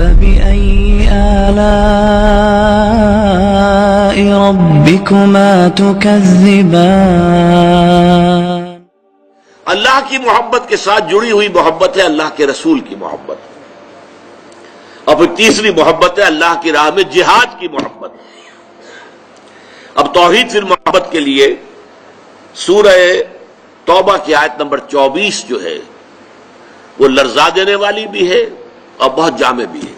فبأي آلاء ربكما تكذبان؟ اللہ کی محبت کے ساتھ جڑی ہوئی محبت ہے اللہ کے رسول کی محبت، اور پھر تیسری محبت ہے اللہ کی راہ میں جہاد کی محبت۔ اب توحید فی المحبت کے لیے سورہ توبہ کی آیت نمبر 24 جو ہے وہ لرزا دینے والی بھی ہے اور بہت جامع بھی ہے۔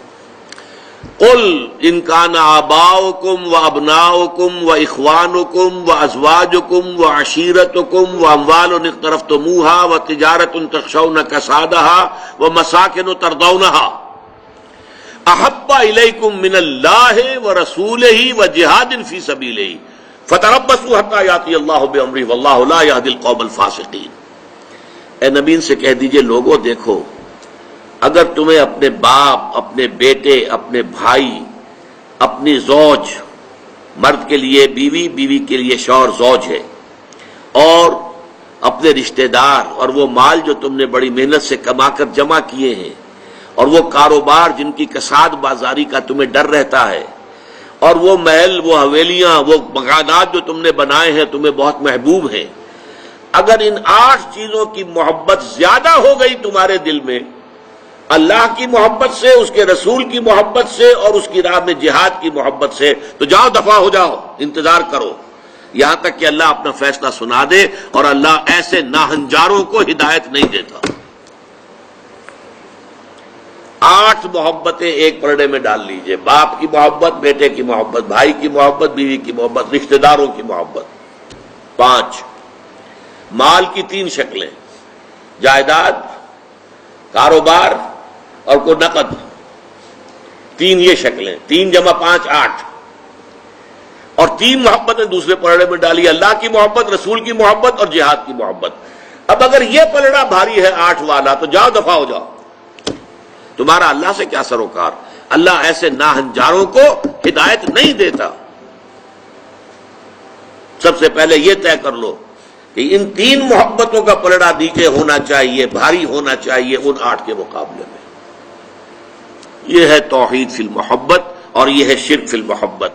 قل ان کان آباؤکم وابناؤکم واخوانکم وازواجکم وعشیرتکم واموال اقترفتموها وتجارۃ تخشون کسادها ومساکن ترضونها احب الیکم من اللہ ورسولہ وجہاد فی سبیلہ فتربصوا حتی یاتی اللہ بامرہ واللہ لا یہدی القوم الفاسقین۔ اے نبی ان سے کہہ دیجئے لوگوں دیکھو، اگر تمہیں اپنے باپ، اپنے بیٹے، اپنے بھائی، اپنی زوج، مرد کے لیے بیوی، بیوی کے لیے شوہر زوج ہے، اور اپنے رشتہ دار اور وہ مال جو تم نے بڑی محنت سے کما کر جمع کیے ہیں، اور وہ کاروبار جن کی کساد بازاری کا تمہیں ڈر رہتا ہے، اور وہ محل، وہ حویلیاں، وہ مکانات جو تم نے بنائے ہیں تمہیں بہت محبوب ہیں، اگر ان 8 چیزوں کی محبت زیادہ ہو گئی تمہارے دل میں اللہ کی محبت سے، اس کے رسول کی محبت سے اور اس کی راہ میں جہاد کی محبت سے، تو جاؤ دفع ہو جاؤ، انتظار کرو یہاں تک کہ اللہ اپنا فیصلہ سنا دے، اور اللہ ایسے ناہنجاروں کو ہدایت نہیں دیتا۔ 8 محبتیں ایک پرڑے میں ڈال لیجئے، باپ کی محبت، بیٹے کی محبت، بھائی کی محبت، بیوی کی محبت، رشتہ داروں کی محبت۔ 5 مال کی 3 شکلیں، جائیداد، کاروبار اور کوئی نقد، 3 یہ شکلیں، 3 جمع 5 8، اور 3 محبتیں دوسرے پلڑے میں ڈالی، اللہ کی محبت، رسول کی محبت اور جہاد کی محبت۔ اب اگر یہ پلڑا بھاری ہے 8 والا تو جاؤ دفع ہو جاؤ، تمہارا اللہ سے کیا سروکار؟ اللہ ایسے ناہنجاروں کو ہدایت نہیں دیتا۔ سب سے پہلے یہ طے کر لو کہ ان 3 محبتوں کا پلڑا نیچے ہونا چاہیے، بھاری ہونا چاہیے ان 8 کے مقابلے میں۔ یہ ہے توحید فی المحبت اور یہ ہے شرک فی المحبت۔